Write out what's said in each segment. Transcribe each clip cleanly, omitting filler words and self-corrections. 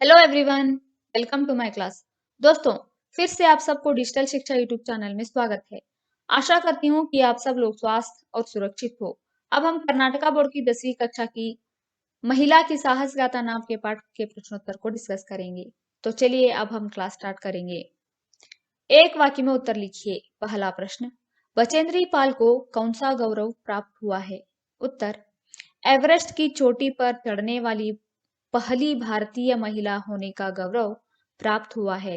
Hello everyone, welcome to my class. दोस्तों, फिर से आप सबको डिजिटल शिक्षा यूट्यूब चैनल में स्वागत है। आशा करती हूँ कि आप सब लोग स्वस्थ और सुरक्षित हो। अब हम कर्नाटका बोर्ड की 10वीं कक्षा की महिला की साहस गाथा नाम के पाठ के प्रश्नोत्तर को डिस्कस करेंगे। तो चलिए अब हम क्लास स्टार्ट करेंगे। एक वाक्य में उत्तर लिखिए। पहला प्रश्न, बचेंद्री पाल को कौन सा गौरव प्राप्त हुआ है? उत्तर, एवरेस्ट की चोटी पर चढ़ने वाली पहली भारतीय महिला होने का गौरव प्राप्त हुआ है।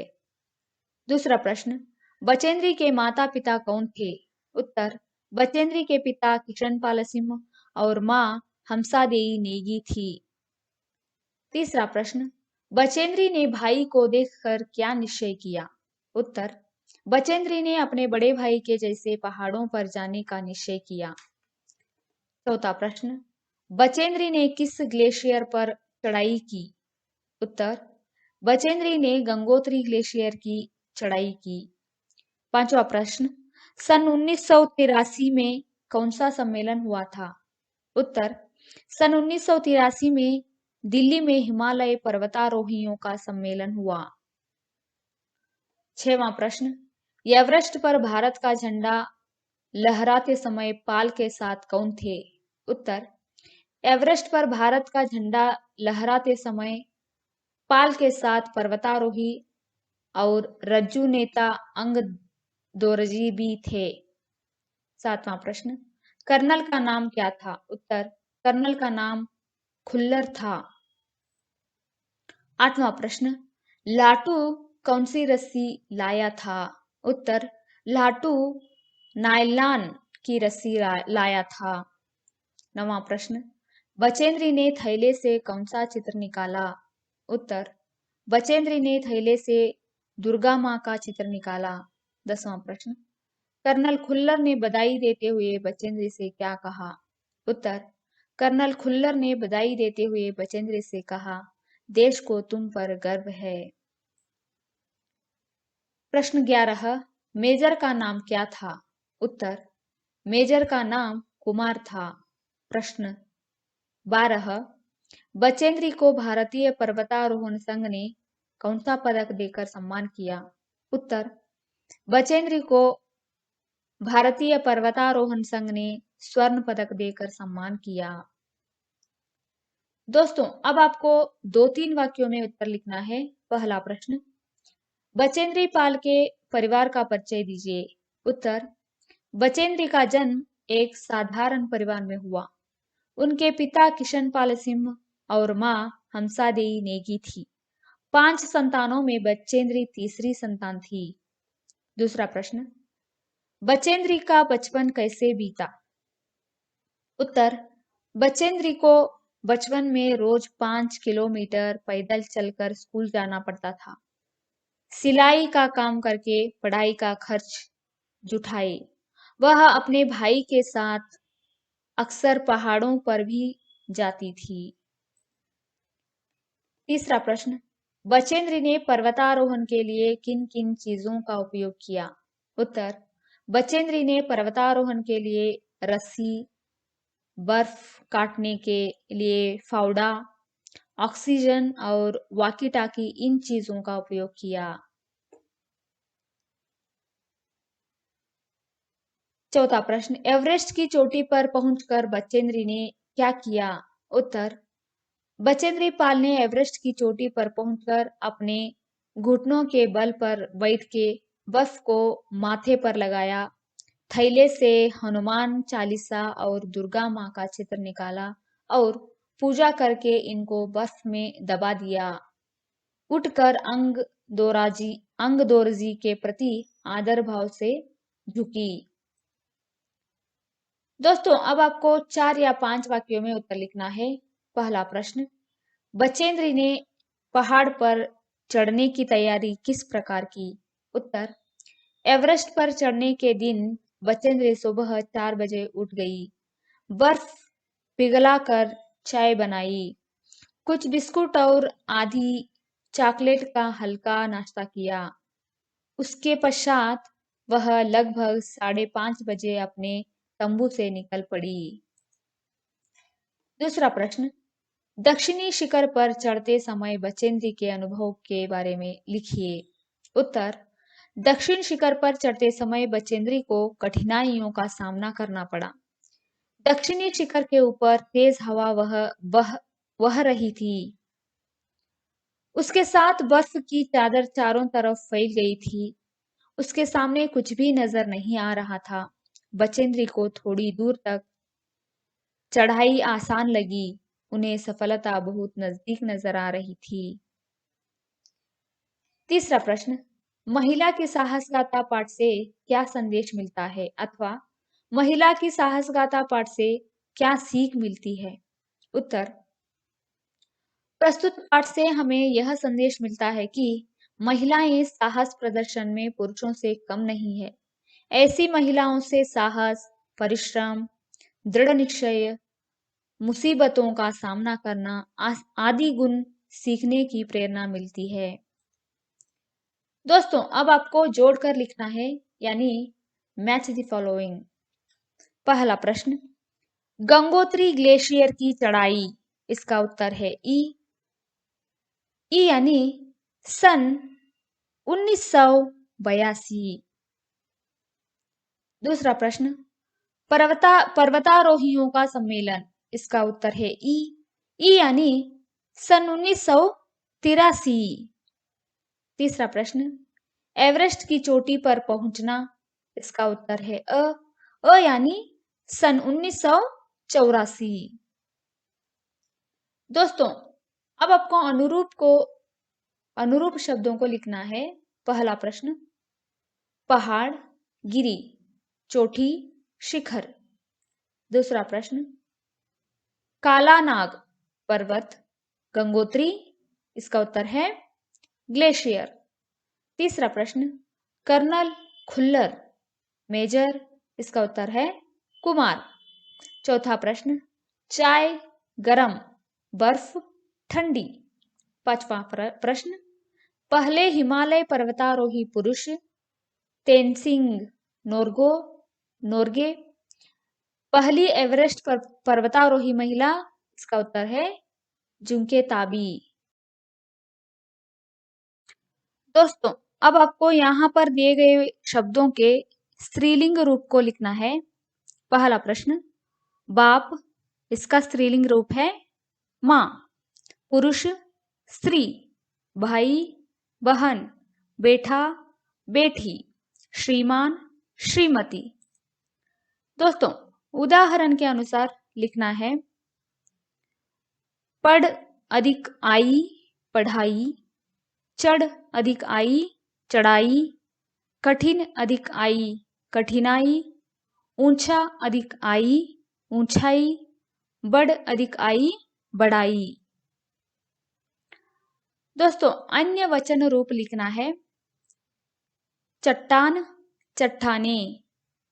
दूसरा प्रश्न, बचेंद्री के माता पिता कौन थे? उत्तर, बचेंद्री के पिता किशनपाल सिंह और मां हमसादेई नेगी थी। तीसरा प्रश्न, बचेंद्री ने भाई को देखकर क्या निश्चय किया? उत्तर, बचेंद्री ने अपने बड़े भाई के जैसे पहाड़ों पर जाने का निश्चय किया। चौथा प्रश्न, बचेंद्री ने किस ग्लेशियर पर चढ़ाई की? उत्तर, बचेंद्री ने गंगोत्री ग्लेशियर की चढ़ाई की। पांचवा प्रश्न, सन 1983 में कौन सा सम्मेलन हुआ था? उत्तर, सन 1983 में दिल्ली में हिमालय पर्वतारोहियों का सम्मेलन हुआ। छठवां प्रश्न, एवरेस्ट पर भारत का झंडा लहराते समय पाल के साथ कौन थे? उत्तर, एवरेस्ट पर भारत का झंडा लहराते समय पाल के साथ पर्वतारोही और रज्जू नेता अंग दोरजी भी थे। सातवां प्रश्न, कर्नल का नाम क्या था? उत्तर, कर्नल का नाम खुल्लर था। आठवां प्रश्न, लाटू कौन सी रस्सी लाया था? उत्तर, लाटू नायलॉन की रस्सी लाया था। नवां प्रश्न, बचेंद्री ने थैले से कौन सा चित्र निकाला? उत्तर, बचेंद्री ने थैले से दुर्गा मां का चित्र निकाला। 10वां प्रश्न, कर्नल खुल्लर ने बधाई देते हुए बचेंद्री से क्या कहा? उत्तर, कर्नल खुल्लर ने बधाई देते हुए बचेंद्री से कहा, देश को तुम पर गर्व है। प्रश्न 11, मेजर का नाम क्या था? उत्तर, मेजर का नाम कुमार था। प्रश्न 12, बचेंद्री को भारतीय पर्वतारोहण संघ ने कौन सा पदक देकर सम्मान किया? उत्तर, बचेंद्री को भारतीय पर्वतारोहण संघ ने स्वर्ण पदक देकर सम्मान किया। दोस्तों, अब आपको 2-3 वाक्यों में उत्तर लिखना है। पहला प्रश्न, बचेंद्री पाल के परिवार का परिचय दीजिए। उत्तर, बचेंद्री का जन्म एक साधारण परिवार में हुआ। उनके पिता किशनपाल सिंह और मां हमसादेई नेगी थी। 5 संतानों में बचेंद्री तीसरी संतान थी। दूसरा प्रश्न, बचेंद्री का बचपन कैसे बीता? उत्तर, बचेंद्री को बचपन में रोज 5 किलोमीटर पैदल चलकर स्कूल जाना पड़ता था। सिलाई का काम करके पढ़ाई का खर्च जुटाए। वह अपने भाई के साथ अक्सर पहाड़ों पर भी जाती थी। तीसरा प्रश्न, बचेंद्री ने पर्वतारोहण के लिए किन किन चीजों का उपयोग किया? उत्तर, बचेंद्री ने पर्वतारोहण के लिए रस्सी, बर्फ काटने के लिए फावड़ा, ऑक्सीजन और वॉकी टाकी इन चीजों का उपयोग किया। चौथा प्रश्न, एवरेस्ट की चोटी पर पहुंचकर बचेंद्री ने क्या किया? उत्तर, बचेंद्री पाल ने एवरेस्ट की चोटी पर पहुंचकर अपने घुटनों के बल पर बैठ के बर्फ को माथे पर लगाया, थैले से हनुमान चालीसा और दुर्गा मां का चित्र निकाला और पूजा करके इनको बर्फ में दबा दिया। उठकर अंग दोरजी के प्रति आदर भाव से झुकी। दोस्तों, अब आपको 4 या 5 वाक्यों में उत्तर लिखना है। पहला प्रश्न, बचेंद्री ने पहाड़ पर चढ़ने की तैयारी किस प्रकार की? उत्तर, एवरेस्ट पर चढ़ने के दिन बचेंद्री सुबह 4 बजे उठ गई। बर्फ पिघलाकर चाय बनाई, कुछ बिस्कुट और आधी चॉकलेट का हल्का नाश्ता किया। उसके पश्चात वह लगभग 5:30 बजे अपने तंबू से निकल पड़ी। दूसरा प्रश्न, दक्षिणी शिखर पर चढ़ते समय बचेंद्री के अनुभव के बारे में लिखिए। उत्तर, दक्षिण शिखर पर चढ़ते समय बचेंद्री को कठिनाइयों का सामना करना पड़ा। दक्षिणी शिखर के ऊपर तेज हवा वह रही थी। उसके साथ बर्फ की चादर चारों तरफ फैल गई थी। उसके सामने कुछ भी नजर नहीं आ रहा था। बचेंद्री को थोड़ी दूर तक चढ़ाई आसान लगी। उन्हें सफलता बहुत नजदीक नजर आ रही थी। तीसरा प्रश्न, महिला की साहसगाथा पाठ से क्या संदेश मिलता है, अथवा महिला की साहसगाथा पाठ से क्या सीख मिलती है? उत्तर, प्रस्तुत पाठ से हमें यह संदेश मिलता है कि महिलाएं साहस प्रदर्शन में पुरुषों से कम नहीं है। ऐसी महिलाओं से साहस, परिश्रम, दृढ़ निश्चय, मुसीबतों का सामना करना आदि गुण सीखने की प्रेरणा मिलती है। दोस्तों, अब आपको जोड़कर लिखना है, यानी मैच द फॉलोइंग। पहला प्रश्न, गंगोत्री ग्लेशियर की चढ़ाई, इसका उत्तर है ई यानी सन 1982। दूसरा प्रश्न, पर्वतारोहियों का सम्मेलन, इसका उत्तर है ई यानी सन 1983। तीसरा प्रश्न, एवरेस्ट की चोटी पर पहुंचना, इसका उत्तर है अ यानी सन 1984। दोस्तों, अब आपको अनुरूप शब्दों को लिखना है। पहला प्रश्न, पहाड़, गिरी, चोटी, शिखर। दूसरा प्रश्न, काला नाग पर्वत, गंगोत्री, इसका उत्तर है ग्लेशियर। तीसरा प्रश्न, कर्नल खुल्लर, मेजर, इसका उत्तर है कुमार। चौथा प्रश्न, चाय गरम, बर्फ ठंडी। पांचवा प्रश्न, पहले हिमालय पर्वतारोही पुरुष, तेनसिंग नोर्गे। पहली एवरेस्ट पर्वतारोही महिला, इसका उत्तर है जुंके ताबी। दोस्तों, अब आपको यहाँ पर दिए गए शब्दों के स्त्रीलिंग रूप को लिखना है। पहला प्रश्न, बाप, इसका स्त्रीलिंग रूप है माँ। पुरुष, स्त्री, भाई, बहन, बेटा, बेटी, श्रीमान, श्रीमती। दोस्तों, उदाहरण के अनुसार लिखना है, पढ़ अधिक आई, पढ़ाई। चढ़ अधिक आई, चढ़ाई। कठिन अधिक आई, कठिनाई। ऊंचा अधिक आई, ऊंचाई। बढ़ अधिक आई, बढ़ाई। दोस्तों, अन्य वचन रूप लिखना है, चट्टान, चट्टाने।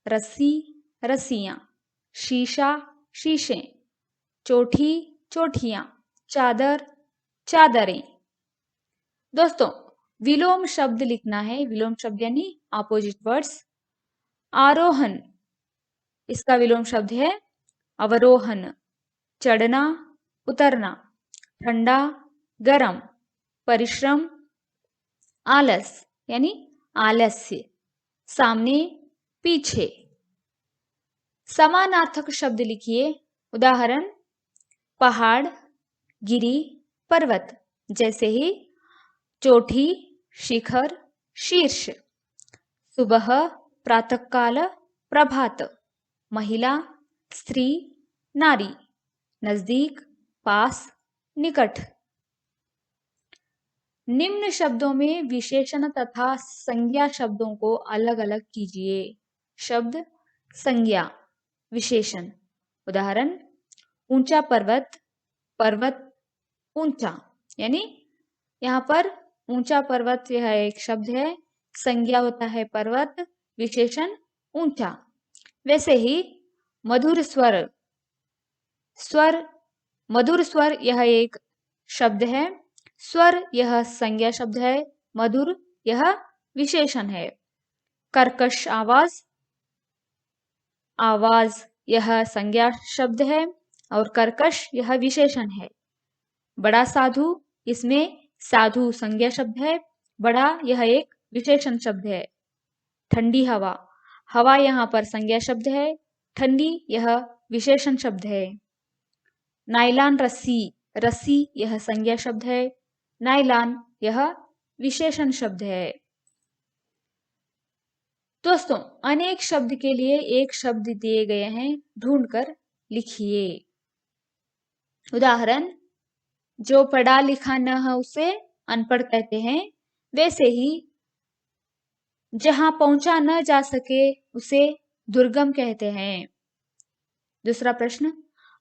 रस्सी, रस्सियां। शीशा, शीशे। चोटी, चोटियां। चादर, चादरें। दोस्तों, विलोम शब्द लिखना है। विलोम शब्द यानी ऑपोजिट वर्ड्स। आरोहण, इसका विलोम शब्द है अवरोहन। चढ़ना, उतरना। ठंडा, गरम। परिश्रम, आलस यानी आलस्य। सामने, पीछे। समानार्थक शब्द लिखिए। उदाहरण, पहाड़, गिरी, पर्वत। जैसे ही चोटी, शिखर, शीर्ष। सुबह, प्रातःकाल, प्रभात। महिला, स्त्री, नारी। नजदीक, पास, निकट। निम्न शब्दों में विशेषण तथा संज्ञा शब्दों को अलग अलग कीजिए। शब्द, संज्ञा, विशेषण। उदाहरण, ऊंचा पर्वत, पर्वत ऊंचा। यानी यहाँ पर ऊंचा पर्वत यह एक शब्द है, संज्ञा होता है पर्वत, विशेषण ऊंचा। वैसे ही मधुर मधुर स्वर यह एक शब्द है। स्वर यह संज्ञा शब्द है, मधुर यह विशेषण है। कर्कश आवाज यह संज्ञा शब्द है और कर्कश यह विशेषण है। बड़ा साधु, इसमें साधु संज्ञा शब्द है, बड़ा यह एक विशेषण शब्द है। ठंडी हवा, हवा यहाँ पर संज्ञा शब्द है, ठंडी यह विशेषण शब्द है। नायलॉन रस्सी, रस्सी यह संज्ञा शब्द है, नायलॉन यह विशेषण शब्द है। दोस्तों, अनेक शब्द के लिए एक शब्द दिए गए हैं, ढूंढकर लिखिए। उदाहरण, जो पढ़ा लिखा न है उसे अनपढ़ कहते हैं, वैसे ही जहां पहुंचा न जा सके उसे दुर्गम कहते हैं। दूसरा प्रश्न,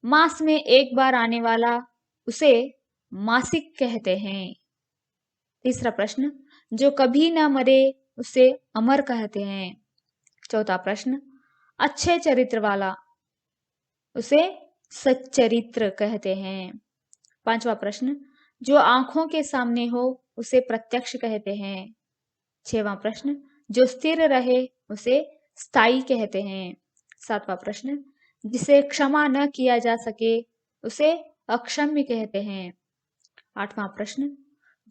मास में एक बार आने वाला उसे मासिक कहते हैं। तीसरा प्रश्न, जो कभी न मरे उसे अमर कहते हैं। चौथा प्रश्न, अच्छे चरित्र वाला उसे सच्चरित्र कहते हैं। पांचवा प्रश्न, जो आंखों के सामने हो उसे प्रत्यक्ष कहते हैं। छठवां प्रश्न, जो स्थिर रहे उसे स्थायी कहते हैं। सातवां प्रश्न, जिसे क्षमा न किया जा सके उसे अक्षम्य कहते हैं। आठवां प्रश्न,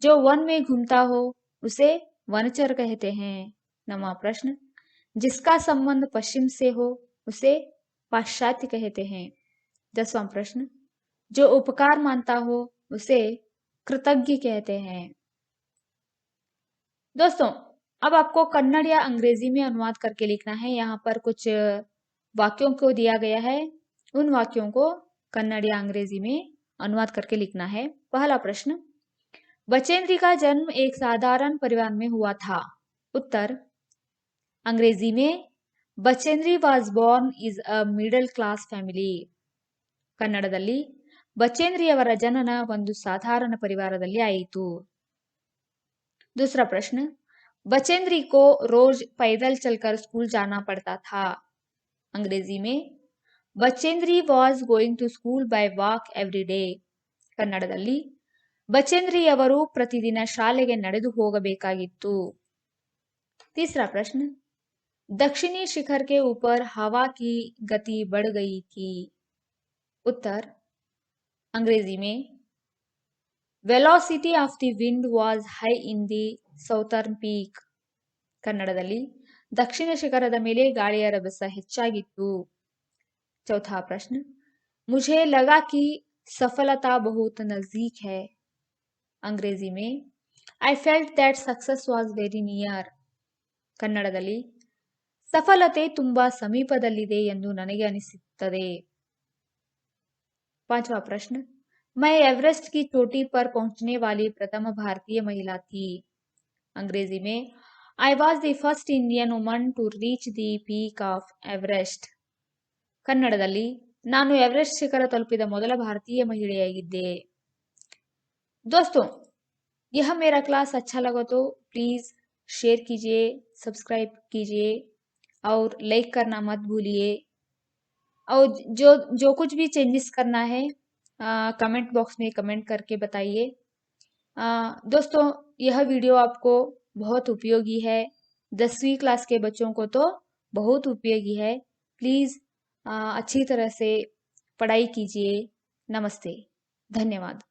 जो वन में घूमता हो उसे वनचर कहते हैं। नौवां प्रश्न, जिसका संबंध पश्चिम से हो उसे पाश्चात्य कहते हैं। 10वां प्रश्न, जो उपकार मानता हो उसे कृतज्ञ कहते हैं। दोस्तों, अब आपको कन्नड़ या अंग्रेजी में अनुवाद करके लिखना है। यहाँ पर कुछ वाक्यों को दिया गया है, उन वाक्यों को कन्नड़ या अंग्रेजी में अनुवाद करके लिखना है। पहला प्रश्न, बचेंद्री का जन्म एक साधारण परिवार में हुआ था। उत्तर, अंग्रेजी में, Bachendri was born is a middle class family. ಕನ್ನಡದಲ್ಲಿ, ಬಚೇಂದ್ರಿಯವರ ಜನನ ಒಂದು ಸಾಧಾರಣ ಪರಿವಾರದಲ್ಲಿ ಆಯಿತು. दूसरा प्रश्न, बचेंद्री को रोज पैदल चलकर स्कूल जाना पड़ता था। अंग्रेजी में, Bachendri was going to school by walk every day. ಕನ್ನಡದಲ್ಲಿ, ಬಚೇಂದ್ರಿಯವರು ಪ್ರತಿದಿನ ಶಾಲೆಗೆ ನಡೆದು ಹೋಗಬೇಕಾಗಿತ್ತು. तीसरा प्रश्न, दक्षिणी शिखर के ऊपर हवा की गति बढ़ गई थी। उत्तर, अंग्रेजी में, velocity of the wind was high in the southern peak. ಕನ್ನಡದಲ್ಲಿ, ದಕ್ಷಿಣ ಶಿಖರದ ಮೇಲೆ ಗಾಳಿಯ ರಭಸ ಹೆಚ್ಚಾಗಿತ್ತು. चौथा प्रश्न, मुझे लगा कि सफलता बहुत नजदीक है। अंग्रेजी में, I felt that success was very near. ಕನ್ನಡದಲ್ಲಿ, ಸಫಲತೆ ತುಂಬಾ ಸಮೀಪದಲ್ಲಿದೆ ಎಂದು ನನಗೆ ಅನಿಸುತ್ತದೆ. पांचवा प्रश्न, मैं एवरेस्ट की चोटी पर पहुंचने वाली प्रथम भारतीय महिला थी। अंग्रेजी में, I was the first Indian woman to reach the peak of Everest. ಕನ್ನಡದಲ್ಲಿ, ನಾನು ಎವರೆಸ್ಟ್ ಶಿಖರ ತಲುಪಿದ ಮೊದಲ ಭಾರತೀಯ ಮಹಿಳೆಯಾಗಿದ್ದೆ. दोस्तों, यह मेरा क्लास अच्छा लगा तो प्लीज शेयर कीजिए, सब्सक्राइब कीजिए और लाइक करना मत भूलिए। और जो जो कुछ भी चेंजेस करना है कमेंट बॉक्स में कमेंट करके बताइए। दोस्तों, यह वीडियो आपको बहुत उपयोगी है, 10वीं क्लास के बच्चों को तो बहुत उपयोगी है। प्लीज अच्छी तरह से पढ़ाई कीजिए। नमस्ते, धन्यवाद।